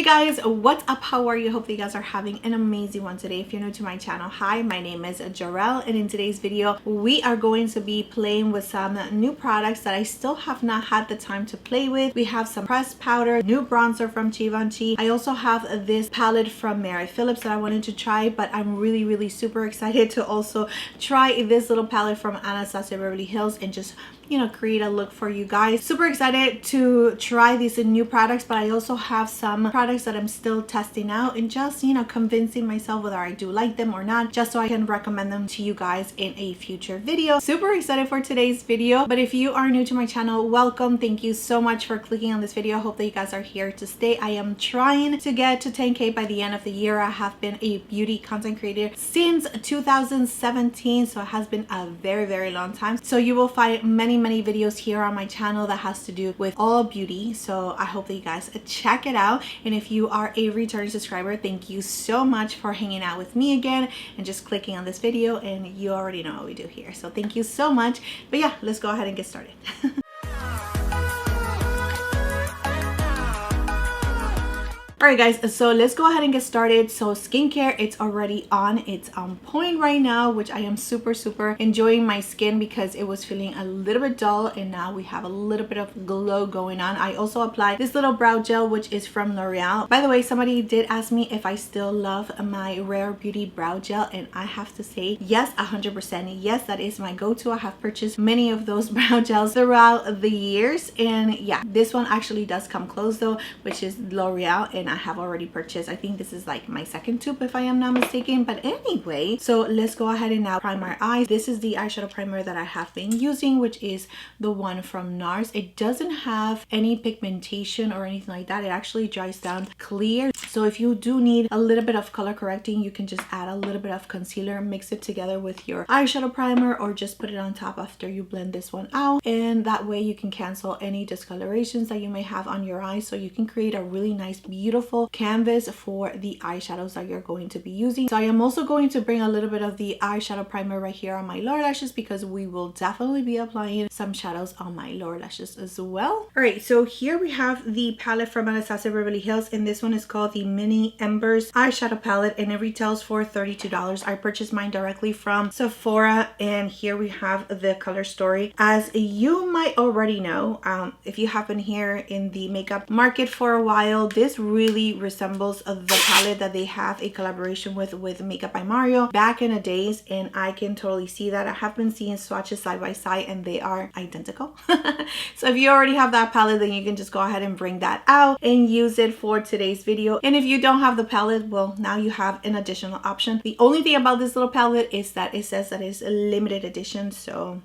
Guys, what's up? How are you? Hope you guys are having an amazing one today. If you're new to my channel, hi, my name is Jarrell, and in today's video we are going to be playing with some new products that I still have not had the time to play with. We have some pressed powder, new bronzer from Givenchy. I also have this palette from Mary Phillips that I wanted to try, but I'm really super excited to also try this little palette from Anastasia Beverly Hills and just, you know, create a look for you guys. Super excited to try these new products, but I also have some products that I'm still testing out and just, you know, convincing myself whether I do like them or not, just so I can recommend them to you guys in a future video. Super excited for today's video. But if you are new to my channel, welcome. Thank you so much for clicking on this video. Hope that you guys are here to stay. I am trying to get to 10K by the end of the year. I have been a beauty content creator since 2017, so it has been a very long time. So you will find many videos here on my channel that has to do with all beauty, so I hope that you guys check it out. And if you are a returning subscriber, thank you so much for hanging out with me again and just clicking on this video, and you already know what we do here, so thank you so much. But yeah, let's go ahead and get started. Alright guys, so let's go ahead and get started. So skincare, it's already on, it's on point right now, which I am super enjoying my skin because it was feeling a little bit dull, and now we have a little bit of glow going on. I also applied this little brow gel, which is from L'Oreal. By the way, somebody did ask me if I still love my Rare Beauty brow gel, and I have to say yes, 100%. Yes, that is my go-to. I have purchased many of those brow gels throughout the years, and yeah, this one actually does come close though, which is L'Oreal, and I have already purchased, I think this is like my second tube if I am not mistaken. But anyway, so let's go ahead and now prime our eyes. This is the eyeshadow primer that I have been using, which is the one from Nars. It doesn't have any pigmentation or anything like that. It actually dries down clear, so if you do need a little bit of color correcting, you can just add a little bit of concealer, mix it together with your eyeshadow primer, or just put it on top after you blend this one out, and that way you can cancel any discolorations that you may have on your eyes, so you can create a really nice beautiful canvas for the eyeshadows that you're going to be using. So I am also going to bring a little bit of the eyeshadow primer right here on my lower lashes, because we will definitely be applying some shadows on my lower lashes as well. All right, so here we have the palette from Anastasia Beverly Hills, and this one is called the Mini Embers eyeshadow palette, and it retails for $32. I purchased mine directly from Sephora, and here we have the color story. As you might already know, if you have been here in the makeup market for a while, this really resembles the palette that they have a collaboration with Makeup by Mario back in the days, and I can totally see that. I have been seeing swatches side by side and they are identical. So if you already have that palette, then you can just go ahead and bring that out and use it for today's video. And if you don't have the palette, well, now you have an additional option. The only thing about this little palette is that it says that it's a limited edition, so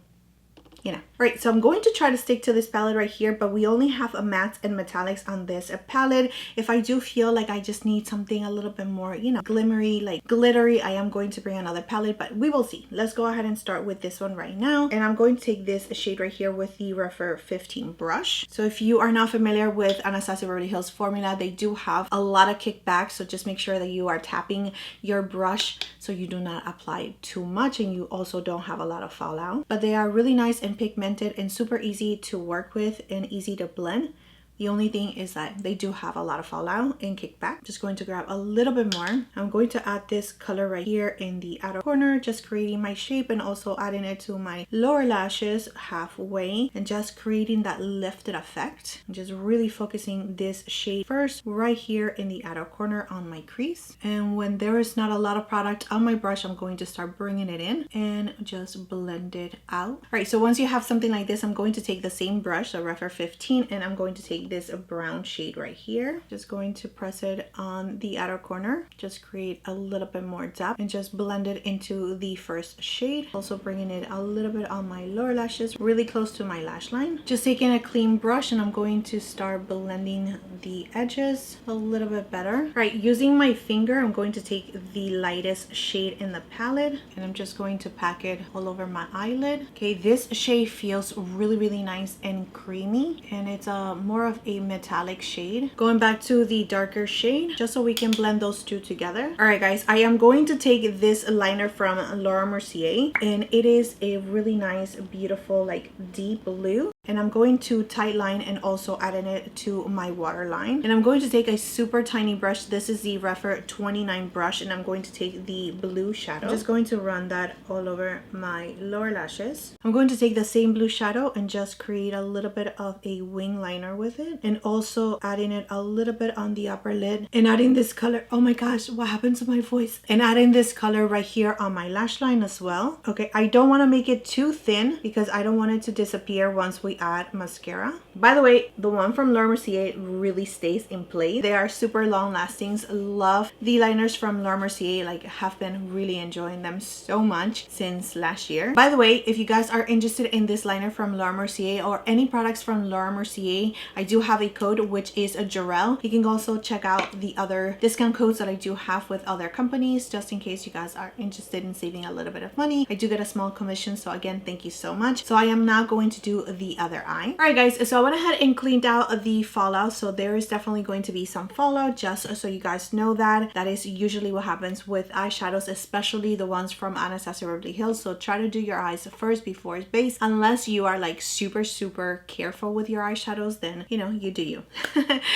you know. All right, so I'm going to try to stick to this palette right here, but we only have a matte and metallics on this palette. If I do feel like I just need something a little bit more, you know, glimmery, like glittery, I am going to bring another palette, but we will see. Let's go ahead and start with this one right now. And I'm going to take this shade right here with the Refer 15 brush. So if you are not familiar with Anastasia Beverly Hills formula, they do have a lot of kickback, so just make sure that you are tapping your brush so you do not apply too much and you also don't have a lot of fallout. But they are really nice and pigmented and super easy to work with and easy to blend. The only thing is that they do have a lot of fallout and kickback. Just going to grab a little bit more. I'm going to add this color right here in the outer corner, just creating my shape and also adding it to my lower lashes halfway and just creating that lifted effect. I'm just really focusing this shade first right here in the outer corner on my crease. And when there is not a lot of product on my brush, I'm going to start bringing it in and just blend it out. All right, so once you have something like this, I'm going to take the same brush, the Refer 15, and I'm going to take this brown shade right here. Just going to press it on the outer corner, just create a little bit more depth and just blend it into the first shade. Also bringing it a little bit on my lower lashes, really close to my lash line. Just taking a clean brush and I'm going to start blending the edges a little bit better. All right, using my finger, I'm going to take the lightest shade in the palette and I'm just going to pack it all over my eyelid. Okay, this shade feels really nice and creamy, and it's more of a metallic shade. Going back to the darker shade just so we can blend those two together. All right guys, I am going to take this liner from Laura Mercier, and it is a really nice beautiful like deep blue. and I'm going to tight line and also adding it to my waterline. And I'm going to take a super tiny brush. This is the Refer 29 brush, and I'm going to take the blue shadow. I'm just going to run that all over my lower lashes. I'm going to take the same blue shadow and just create a little bit of a wing liner with it, and also adding it a little bit on the upper lid, and adding this color. Oh my gosh, what happened to my voice? And adding this color right here on my lash line as well. Okay, I don't want to make it too thin because I don't want it to disappear once we add mascara. By the way, the one from Laura Mercier really stays in place. They are super long lasting. Love the liners from Laura Mercier, like have been really enjoying them so much since last year. By the way, if you guys are interested in this liner from Laura Mercier or any products from Laura Mercier, I do have a code which is a Jarrell. You can also check out the other discount codes that I do have with other companies, just in case you guys are interested in saving a little bit of money. I do get a small commission, so again, thank you so much. So I am now going to do the other eye. All right guys, so I went ahead and cleaned out the fallout. So there is definitely going to be some fallout, just so you guys know that. That is usually what happens with eyeshadows, especially the ones from Anastasia Beverly Hills. So try to do your eyes first before base, unless you are like super careful with your eyeshadows, then you know, you do you.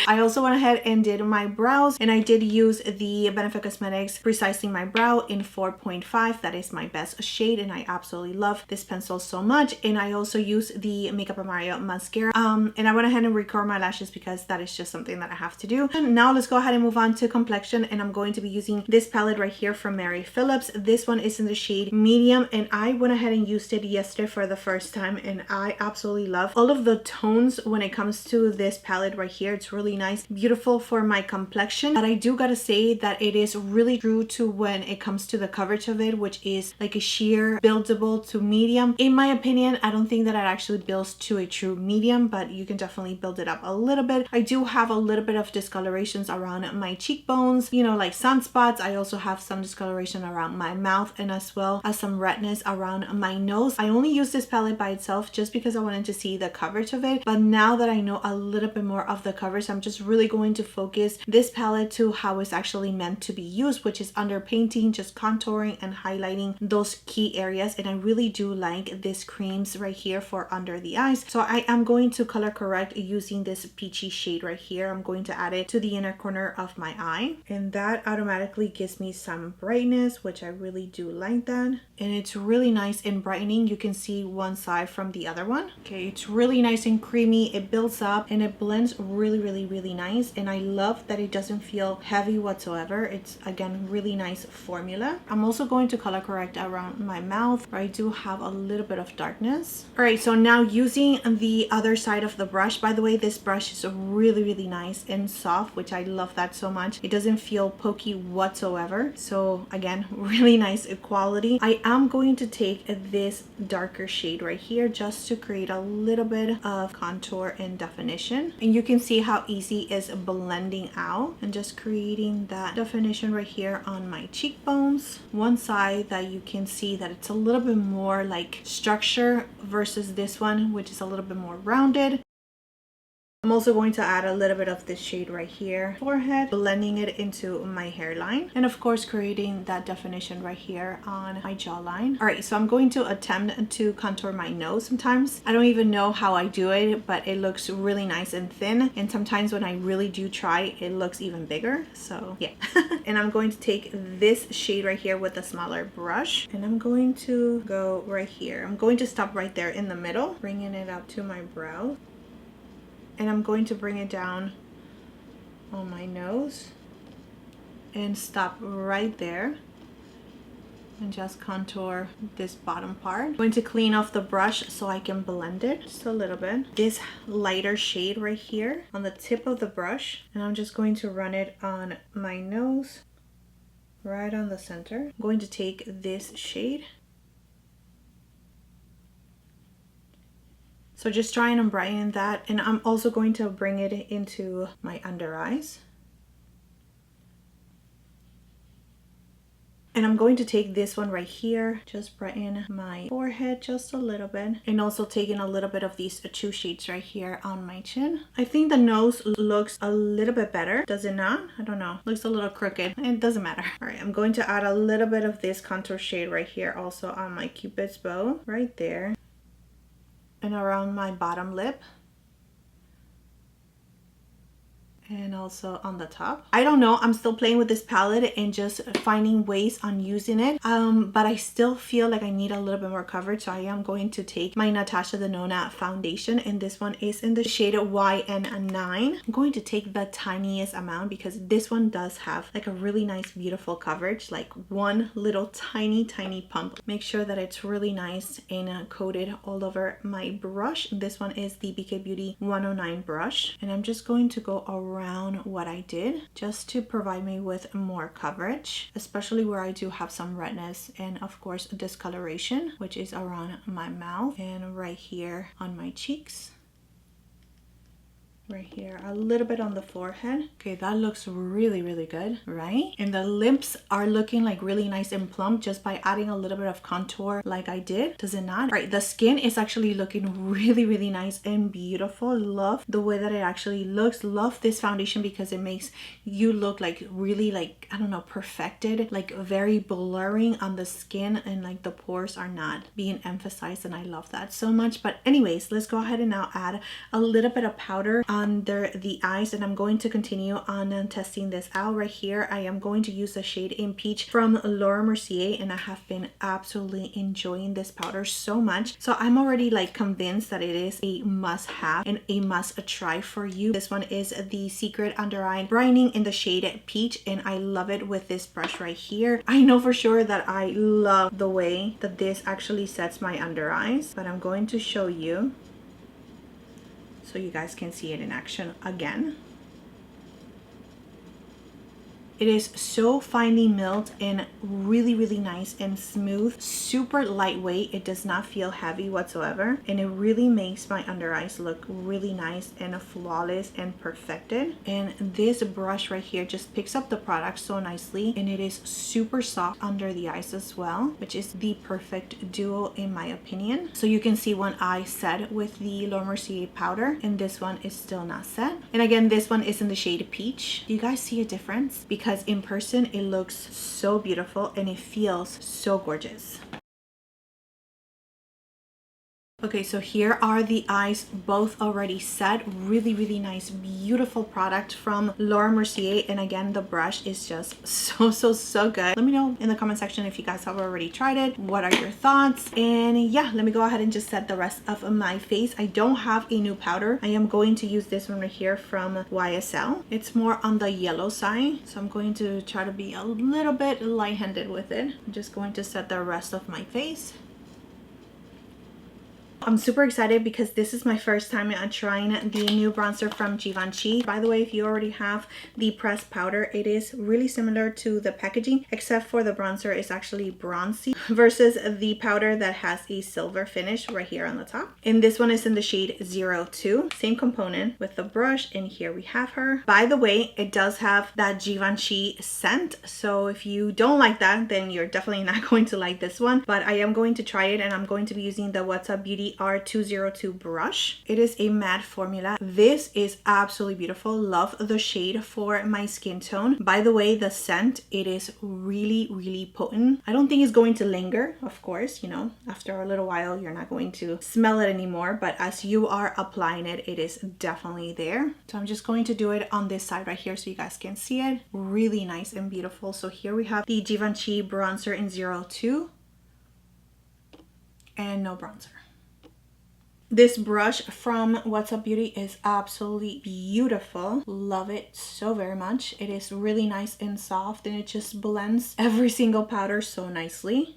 I also went ahead and did my brows, and I did use the Benefit Cosmetics Precisely My Brow in 4.5. That is my best shade, and I absolutely love this pencil so much. And I also used the Makeup by Mario mascara, and I went ahead and record my lashes because that is just something that I have to do. And now let's go ahead and move on to complexion, and I'm going to be using this palette right here from Mary Phillips. This one is in the shade medium, and I went ahead and used it yesterday for the first time, and I absolutely love all of the tones when it comes to this palette right here. It's really nice, beautiful for my complexion, but I do gotta say that it is really true to when it comes to the coverage of it, which is like a sheer buildable to medium. In my opinion, I don't think that it actually builds to a true medium, but you can definitely build it up a little bit. I do have a little bit of discolorations around my cheekbones, you know, like sunspots. I also have some discoloration around my mouth, and as well as some redness around my nose. I only use this palette by itself just because I wanted to see the coverage of it, but now that I know a little bit more of the coverage, I'm just really going to focus this palette to how it's actually meant to be used, which is underpainting, just contouring and highlighting those key areas. And I really do like this creams right here for under the eyes. So I am going to color correct using this peachy shade right here. I'm going to add it to the inner corner of my eye, and that automatically gives me some brightness, which I really do like that. And it's really nice in brightening. You can see one side from the other one. Okay, it's really nice and creamy. It builds up and it blends really nice, and I love that it doesn't feel heavy whatsoever. It's again really nice formula. I'm also going to color correct around my mouth where I do have a little bit of darkness. All right, so now using the other side of the brush. By the way, this brush is really nice and soft, which I love that so much. It doesn't feel pokey whatsoever. So again, really nice quality. I am going to take this darker shade right here just to create a little bit of contour and definition, and you can see how easy is blending out and just creating that definition right here on my cheekbones. One side that you can see that it's a little bit more like structure versus this one, which is a little bit more rounded. I'm also going to add a little bit of this shade right here, forehead, blending it into my hairline, and of course creating that definition right here on my jawline. All right, so I'm going to attempt to contour my nose. Sometimes I don't even know how I do it, but it looks really nice and thin, and sometimes when I really do try, it looks even bigger. So yeah. And I'm going to take this shade right here with a smaller brush, and I'm going to go right here. I'm going to stop right there in the middle, bringing it up to my brow. And I'm going to bring it down on my nose and stop right there and just contour this bottom part. I'm going to clean off the brush so I can blend it just a little bit. This lighter shade right here on the tip of the brush, and I'm just going to run it on my nose right on the center. I'm going to take this shade. So just try and brighten that, and I'm also going to bring it into my under eyes. And I'm going to take this one right here, just brighten my forehead just a little bit, and also taking a little bit of these two shades right here on my chin. I think the nose looks a little bit better. Does it not? I don't know. Looks a little crooked. It doesn't matter. All right, I'm going to add a little bit of this contour shade right here also on my Cupid's bow right there. and around my bottom lip. And also on the top. I don't know, I'm still playing with this palette and just finding ways on using it, but I still feel like I need a little bit more coverage, so I am going to take my Natasha Deanna foundation, and this one is in the shade YN9. I'm going to take the tiniest amount because this one does have like a really nice beautiful coverage, like one little tiny pump. Make sure that it's really nice and coated all over my brush. This one is the BK Beauty 109 brush, and I'm just going to go around what I did just to provide me with more coverage, especially where I do have some redness and of course discoloration, which is around my mouth and right here on my cheeks. Right here, a little bit on the forehead. Okay, that looks really good, right? And the lips are looking like really nice and plump just by adding a little bit of contour like I did. Does it not? Right, the skin is actually looking really nice and beautiful. Love the way that it actually looks. Love this foundation because it makes you look like really, like, I don't know, perfected, like very blurring on the skin, and like the pores are not being emphasized, and I love that so much. But anyways, let's go ahead and now add a little bit of powder under the eyes, and I'm going to continue on testing this out. Right here I am going to use the shade M.ph from Laura Mercier, and I have been absolutely enjoying this powder so much, so I'm already like convinced that it is a must-have and a must-try for you. This one is the Secret Under Eye Brightening in the shade Peach, and I love it with this brush right here. I know for sure that I love the way that this actually sets my under eyes, but I'm going to show you so you guys can see it in action again. It is so finely milled and really nice and smooth, super lightweight. It does not feel heavy whatsoever, and it really makes my under eyes look really nice and flawless and perfected. And this brush right here just picks up the product so nicely, and it is super soft under the eyes as well, which is the perfect duo in my opinion. So you can see one eye set with the Laura Mercier powder, and this one is still not set. And again, this one is in the shade Peach. Do you guys see a difference? Because in person it looks so beautiful and it feels so gorgeous. Okay, so here are the eyes both already set. Really nice, beautiful product from Laura Mercier. And again, the brush is just so good. Let me know in the comment section if you guys have already tried it. What are your thoughts? And yeah, let me go ahead and just set the rest of my face. I don't have a new powder. I am going to use this one right here from YSL. It's more on the yellow side, so I'm going to try to be a little bit light-handed with it. I'm just going to set the rest of my face. I'm super excited because this is my first time trying the new bronzer from Givenchy. By the way, if you already have the pressed powder, it is really similar to the packaging, except for the bronzer is actually bronzy versus the powder that has a silver finish right here on the top. And this one is in the shade 02. Same component with the brush, and here we have her. By the way, it does have that Givenchy scent, so if you don't like that, then you're definitely not going to like this one. But I am going to try it, and I'm going to be using the What's Up Beauty R202 brush. It is a matte formula. This is absolutely beautiful. Love the shade for my skin tone. By the way, the scent, it is really potent. I don't think it's going to linger, of course, you know, after a little while you're not going to smell it anymore, but as you are applying it, it is definitely there. So I'm just going to do it on this side right here so you guys can see it. Really nice and beautiful. So here we have the Givenchy bronzer in 02 and no bronzer. This brush from What's Up Beauty is absolutely beautiful. Love it so very much. It is really nice and soft, and it just blends every single powder so nicely.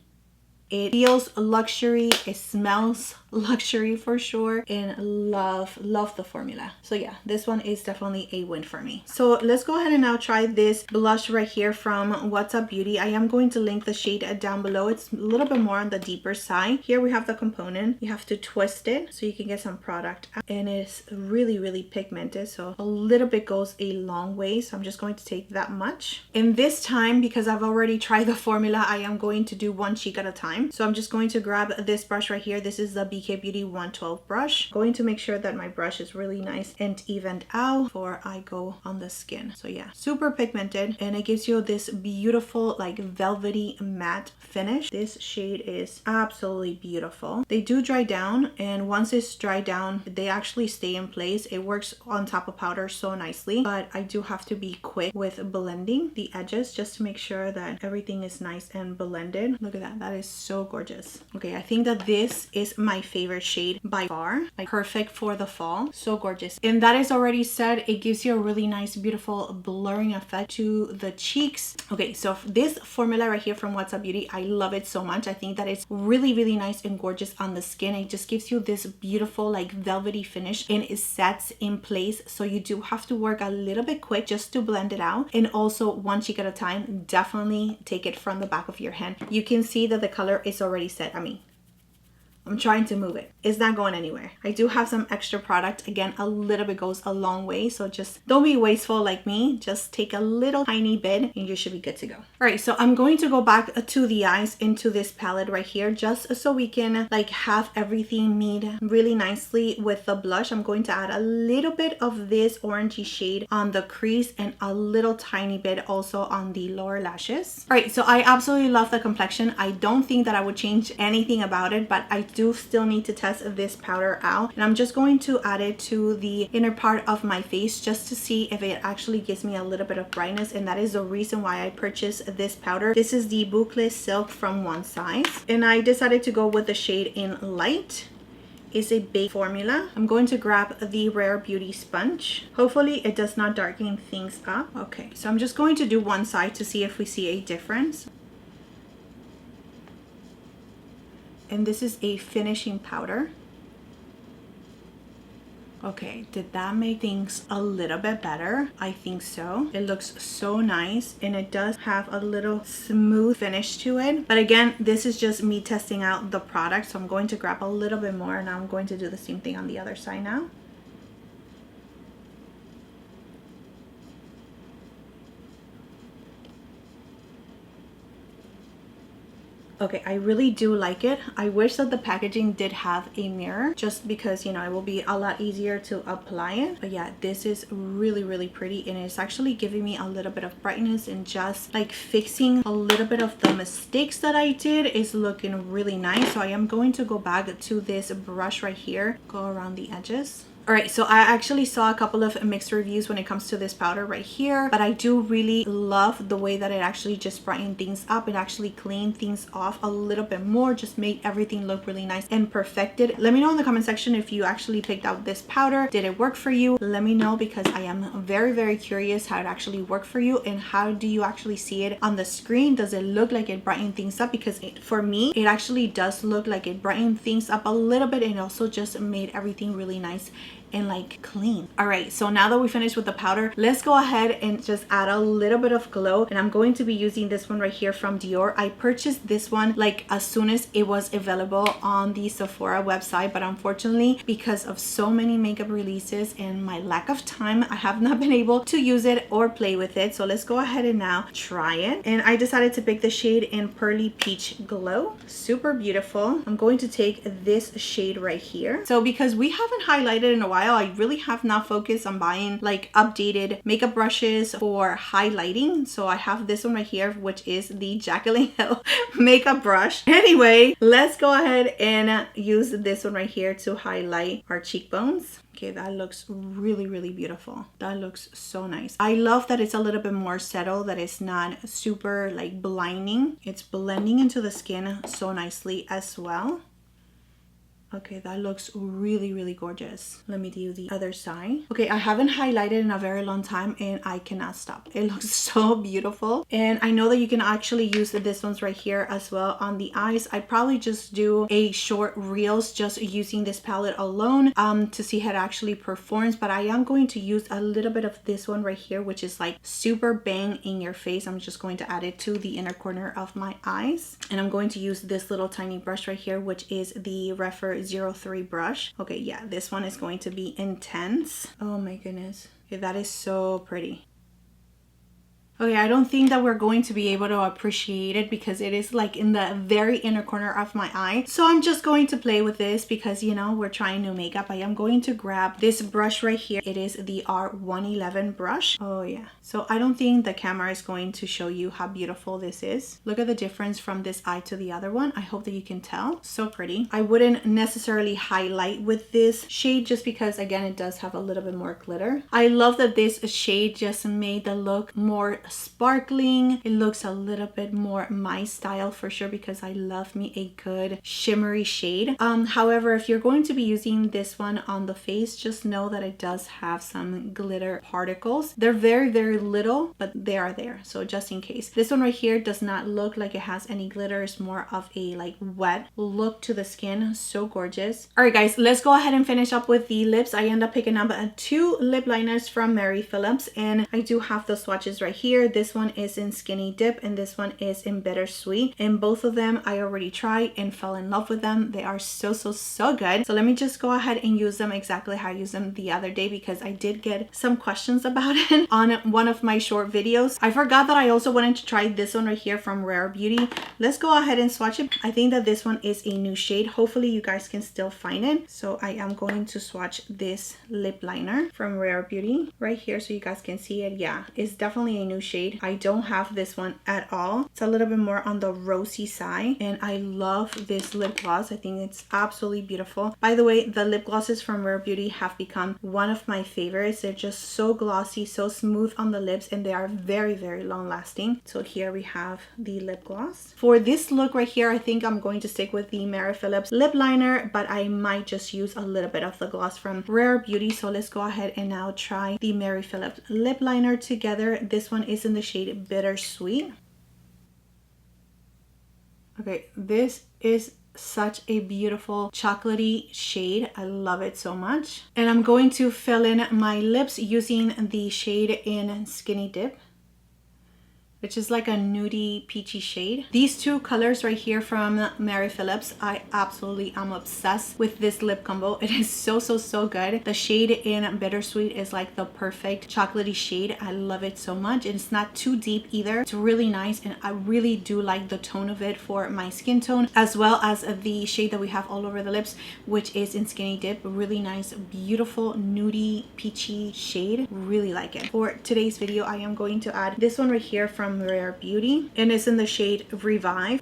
It feels luxury, it smells luxury for sure, and love the formula. So yeah, this one is definitely a win for me. So let's go ahead and now try this blush right here from What's Up Beauty. I am going to link the shade down below. It's a little bit more on the deeper side. Here we have the component. You have to twist it so you can get some product out, and it's really pigmented, so a little bit goes a long way. So I'm just going to take that much, and this time, because I've already tried the formula, I am going to do one cheek at a time. time. So I'm just going to grab this brush right here. This is the BK Beauty 112 brush. Going to make sure that my brush is really nice and evened out before I go on the skin. So yeah, super pigmented, and it gives you this beautiful like velvety matte finish. This shade is absolutely beautiful. They do dry down, and once it's dried down, they actually stay in place. It works on top of powder so nicely, but I do have to be quick with blending the edges just to make sure that everything is nice and blended. Look at that. That is so gorgeous. Okay, I think that this is my favorite shade by far. Like perfect for the fall. So gorgeous. And that is already said. It gives you a really nice, beautiful blurring effect to the cheeks. Okay, so this formula right here from What's Up Beauty, I love it so much. I think that it's really, really nice and gorgeous on the skin. It just gives you this beautiful like velvety finish, and it sets in place. So you do have to work a little bit quick just to blend it out. And also, one cheek at a time, definitely take it from the back of your hand. You can see that the color is already set. I mean, I'm trying to move it. It's not going anywhere. I do have some extra product. Again, a little bit goes a long way. So just don't be wasteful like me. Just take a little tiny bit and you should be good to go. All right, so I'm going to go back to the eyes into this palette right here, just so we can like have everything meet really nicely with the blush. I'm going to add a little bit of this orangey shade on the crease and a little tiny bit also on the lower lashes. All right, so I absolutely love the complexion. I don't think that I would change anything about it, but I do still need to test this powder out, and I'm just going to add it to the inner part of my face just to see if it actually gives me a little bit of brightness. And that is the reason why I purchased this powder. This is the Boucle Silk from One Size, and I decided to go with the shade in Light. It's a base formula. I'm going to grab the Rare Beauty sponge. Hopefully it does not darken things up. Okay, so I'm just going to do one side to see if we see a difference. And this is a finishing powder. Okay, did that make things a little bit better? I think so. It looks so nice, and it does have a little smooth finish to it. But again, this is just me testing out the product, so I'm going to grab a little bit more, and I'm going to do the same thing on the other side now. Okay, I really do like it. I wish that the packaging did have a mirror, just because, you know, it will be a lot easier to apply it. But yeah, this is really, really pretty, and it's actually giving me a little bit of brightness, and just like fixing a little bit of the mistakes that I did is looking really nice. So I am going to go back to this brush right here, go around the edges. All right, so I actually saw a couple of mixed reviews when it comes to this powder right here, but I do really love the way that it actually just brightened things up. It actually cleaned things off a little bit more, just made everything look really nice and perfected. Let me know in the comment section if you actually picked out this powder. Did it work for you? Let me know, because I am very, very curious how it actually worked for you, and how do you actually see it on the screen? Does it look like it brightened things up? Because for me, it actually does look like it brightened things up a little bit, and also just made everything really nice and like clean. All right, so now that we finished with the powder, let's go ahead and just add a little bit of glow. And I'm going to be using this one right here from Dior. I purchased this one like as soon as it was available on the Sephora website, but unfortunately, because of so many makeup releases and my lack of time, I have not been able to use it or play with it. So let's go ahead and now try it. And I decided to pick the shade in Pearly Peach Glow. Super beautiful. I'm going to take this shade right here. So because we haven't highlighted in a while, I really have not focused on buying like updated makeup brushes for highlighting. So I have this one right here, which is the Jaclyn Hill makeup brush. Anyway, let's go ahead and use this one right here to highlight our cheekbones. Okay, that looks really, really beautiful. That looks so nice. I love that it's a little bit more settled, that it's not super like blinding. It's blending into the skin so nicely as well. Okay, that looks really, really gorgeous. Let me do the other side. Okay, I haven't highlighted in a very long time, and I cannot stop. It looks so beautiful. And I know that you can actually use this ones right here as well on the eyes. I probably just do a short reels just using this palette alone to see how it actually performs. But I am going to use a little bit of this one right here, which is like super bang in your face. I'm just going to add it to the inner corner of my eyes. And I'm going to use this little tiny brush right here, which is the Refer 03 brush. Okay, yeah, this one is going to be intense. Oh my goodness. Okay, that is so pretty. Okay, I don't think that we're going to be able to appreciate it because it is like in the very inner corner of my eye. So I'm just going to play with this because, you know, we're trying new makeup. I am going to grab this brush right here. It is the R111 brush. Oh yeah. So I don't think the camera is going to show you how beautiful this is. Look at the difference from this eye to the other one. I hope that you can tell. So pretty. I wouldn't necessarily highlight with this shade just because, again, it does have a little bit more glitter. I love that this shade just made the look more sparkling. It looks a little bit more my style for sure because I love me a good shimmery shade. However, if you're going to be using this one on the face, just know that it does have some glitter particles. They're very, very little, but they are there. So just in case. This one right here does not look like it has any glitter. It's more of a like wet look to the skin. So gorgeous. All right, guys, let's go ahead and finish up with the lips. I end up picking up 2 lip liners from Mary Phillips, and I do have the swatches right here. This one is in Skinny Dip and this one is in Bittersweet, and both of them I already tried and fell in love with them. They are so good. So let me just go ahead and use them exactly how I used them the other day because I did get some questions about it on one of my short videos. I forgot that I also wanted to try this one right here from Rare Beauty. Let's go ahead and swatch it. I think that this one is a new shade. Hopefully you guys can still find it. So I am going to swatch this lip liner from Rare Beauty right here so you guys can see it. Yeah, it's definitely a new shade. I don't have this one at all. It's a little bit more on the rosy side, and I love this lip gloss. I think it's absolutely beautiful. By the way, the lip glosses from Rare Beauty have become one of my favorites. They're just so glossy, so smooth on the lips, and they are very, very long lasting. So here we have the lip gloss. For this look right here, I think I'm going to stick with the Mary Phillips lip liner, but I might just use a little bit of the gloss from Rare Beauty. So let's go ahead and now try the Mary Phillips lip liner together. This one is in the shade Bittersweet. Okay, this is such a beautiful chocolatey shade. I love it so much. And I'm going to fill in my lips using the shade in Skinny Dip, which is like a nudie peachy shade. These two colors right here from Mary Phillips, I absolutely am obsessed with this lip combo. It is so good. The shade in Bittersweet is like the perfect chocolatey shade. I love it so much. It's not too deep either. It's really nice, and I really do like the tone of it for my skin tone, as well as the shade that we have all over the lips, which is in Skinny Dip. Really nice, beautiful nudie peachy shade. Really like it. For today's video, I am going to add this one right here from Rare Beauty, and it's in the shade Revive.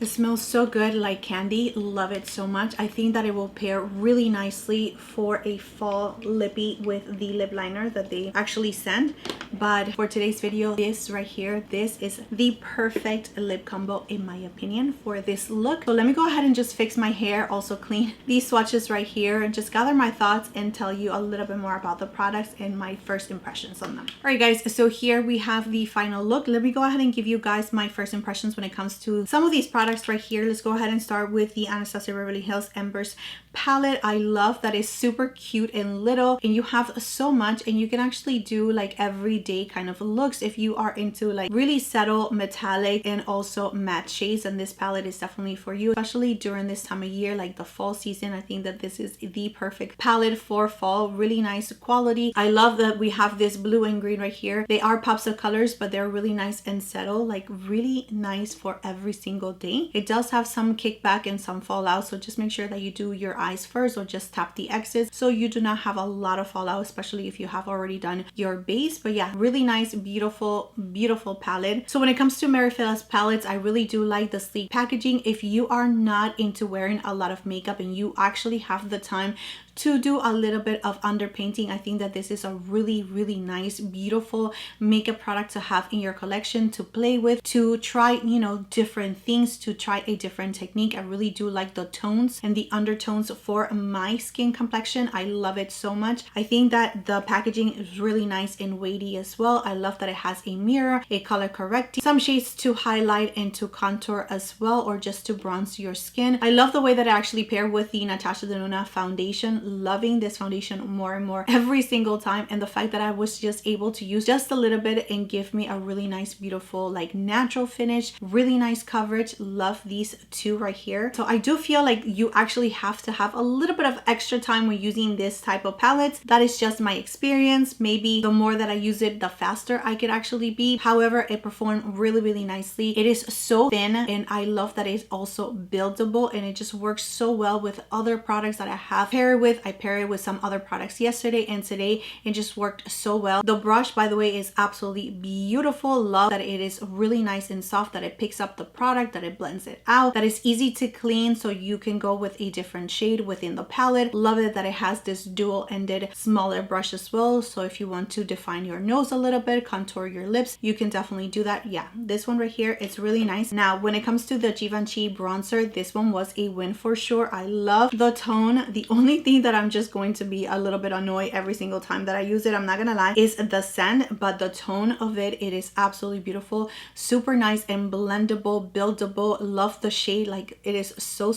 It smells so good, like candy. Love it so much. I think that it will pair really nicely for a fall lippy with the lip liner that they actually sent. But for today's video, this right here, this is the perfect lip combo in my opinion for this look. So let me go ahead and just fix my hair, also clean these swatches right here, and just gather my thoughts and tell you a little bit more about the products and my first impressions on them. All right, guys, so here we have the final look. Let me go ahead and give you guys my first impressions when it comes to some of these products right here. Let's go ahead and start with the Anastasia Beverly Hills Embers palette. I love that it's super cute and little, and you have so much, and you can actually do like everyday kind of looks if you are into like really subtle metallic and also matte shades. And this palette is definitely for you, especially during this time of year, like the fall season. I think that this is the perfect palette for fall. Really nice quality. I love that we have this blue and green right here. They are pops of colors, but they're really nice and subtle, like really nice for every single day. It does have some kickback and some fallout, so just make sure that you do your eyes first or just tap the X's so you do not have a lot of fallout, especially if you have already done your base. But yeah, really nice, beautiful palette. So when it comes to Mary Phillips palettes, I really do like the sleek packaging. If you are not into wearing a lot of makeup and you actually have the time to do a little bit of underpainting, I think that this is a really nice, beautiful makeup product to have in your collection, to play with, to try, you know, different things, to try a different technique. I really do like the tones and the undertones for my skin complexion. I love it so much. I think that the packaging is really nice and weighty as well. I love that it has a mirror, a color correcting, some shades to highlight and to contour as well, or just to bronze your skin. I love the way that I actually pair with the Natasha Deanna foundation. am loving this foundation more and more every single time, and the fact that I was just able to use just a little bit and give me a really nice, beautiful, like natural finish, really nice coverage. Love these two right here. So I do feel like you actually have to have a little bit of extra time when using this type of palettes. That is just my experience. Maybe the more that I use it, the faster I could actually be. However, it performed really, really nicely. It is so thin, and I love that it's also buildable, and it just works so well with other products that I have paired with. I paired it with some other products yesterday and today. It just worked so well. The brush, by the way, is absolutely beautiful. Love that it is really nice and soft, that it picks up the product, that it blends it out, that it's easy to clean, so you can go with a different shade within the palette. Love it that it has this dual-ended smaller brush as well, so if you want to define your nose a little bit, contour your lips, you can definitely do that. Yeah, this one right here, it's really nice. Now, when it comes to the Givenchy bronzer, this one was a win for sure. I love the tone. The only thing that I'm just going to be a little bit annoyed every single time that I use it, I'm not gonna lie, is the scent, but the tone of it, it is absolutely beautiful, super nice and blendable, buildable. Love the shade, like it is so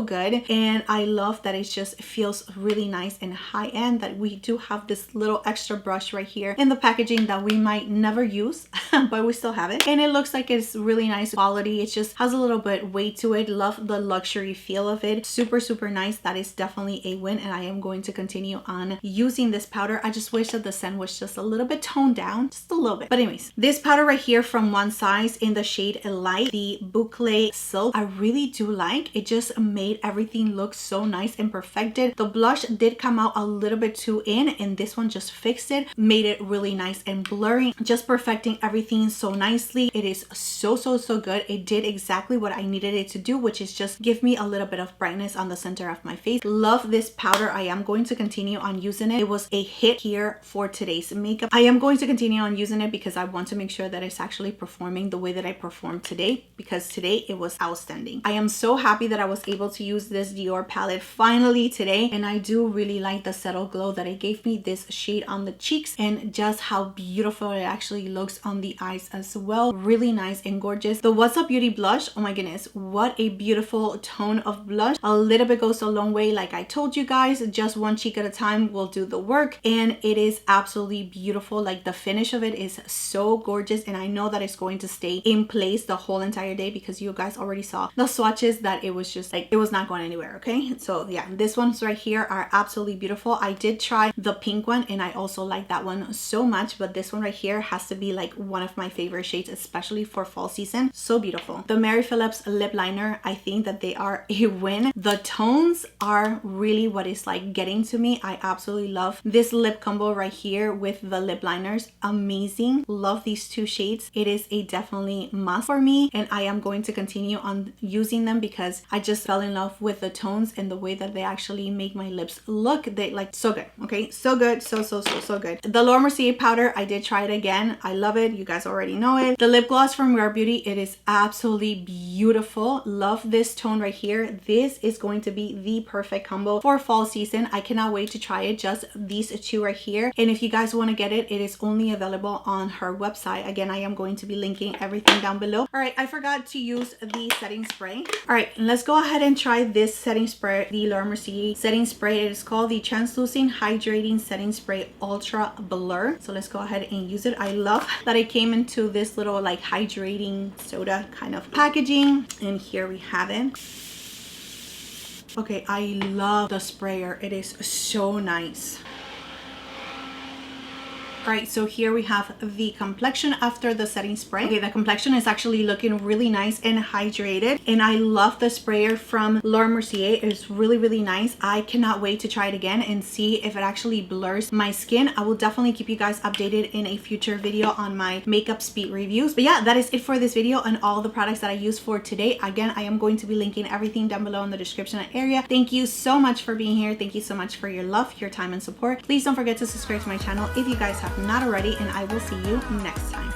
good, and I love that it just feels really nice and high-end, that we do have this little extra brush right here in the packaging that we might never use but we still have it, and it looks like it's really nice quality. It just has a little bit weight to it. Love the luxury feel of it. Super nice. That is definitely a win, and I am going to continue on using this powder. I just wish that the scent was just a little bit toned down, just a little bit. But anyways, this powder right here from One Size in the shade Light, the Boucle Silk, I really do like. It just made everything look so nice and perfected. The blush did come out a little bit too in, and this one just fixed it, made it really nice and blurry, just perfecting everything so nicely. It is so good. It did exactly what I needed it to do, which is just give me a little bit of brightness on the center of my face. Love this powder. I am going to continue on using it. It was a hit here for today's makeup. I am going to continue on using it because I want to make sure that it's actually performing the way that I performed today, because today it was outstanding. I am so happy that I was able to use this Dior palette finally today, and I do really like the subtle glow that it gave me, this shade on the cheeks, and just how beautiful it actually looks on the eyes as well. Really nice and gorgeous. The What's Up Beauty blush, oh my goodness, what a beautiful tone of blush. A little bit goes a long way. Like I told you guys, just one cheek at a time will do the work, and it is absolutely beautiful. Like the finish of it is so gorgeous, and I know that it's going to stay in place the whole entire day because you guys already saw the swatches that it was just like it was not going anywhere. Okay, so yeah, this ones right here are absolutely beautiful. I did try the pink one, and I also like that one so much, but this one right here has to be like one of my favorite shades, especially for fall season. So beautiful. The Mary Phillips Lip Liner, I think that they are a win. The tones are really what is like getting to me. I absolutely love this lip combo right here with the lip liners. Amazing. Love these two shades. It is a definitely must for me, and I am going to continue on using them because I just fell in love with the tones and the way that they actually make my lips look. They like so good. Okay, so good, so good. The Laura Mercier powder, I did try it again. I love it. You guys already know it. The lip gloss from Rare Beauty, it is absolutely beautiful. Love this tone right here. This is going to be the perfect combo for fall season. I cannot wait to try it. Just these two right here, and if you guys want to get it, it is only available on her website. Again, I am going to be linking everything down below. All right, I forgot to use the setting spray. All right, let's go ahead and try this setting spray, the Laura Mercier setting spray. It is called the Translucent Hydrating Setting Spray Ultra Blur. So let's go ahead and use it. I love that it came into this little like hydrating soda kind of packaging, and here we have it. Okay, I love the sprayer. It is so nice. All right, so here we have the Complexion after the setting spray. Okay, the Complexion is actually looking really nice and hydrated, and I love the sprayer from Laura Mercier. It's really nice. I cannot wait to try it again and see if it actually blurs my skin. I will definitely keep you guys updated in a future video on my makeup speed reviews. But yeah, that is it for this video and all the products that I used for today. Again, I am going to be linking everything down below in the description area. Thank you so much for being here. Thank you so much for your love, your time, and support. Please don't forget to subscribe to my channel if you guys have not already, and I will see you next time.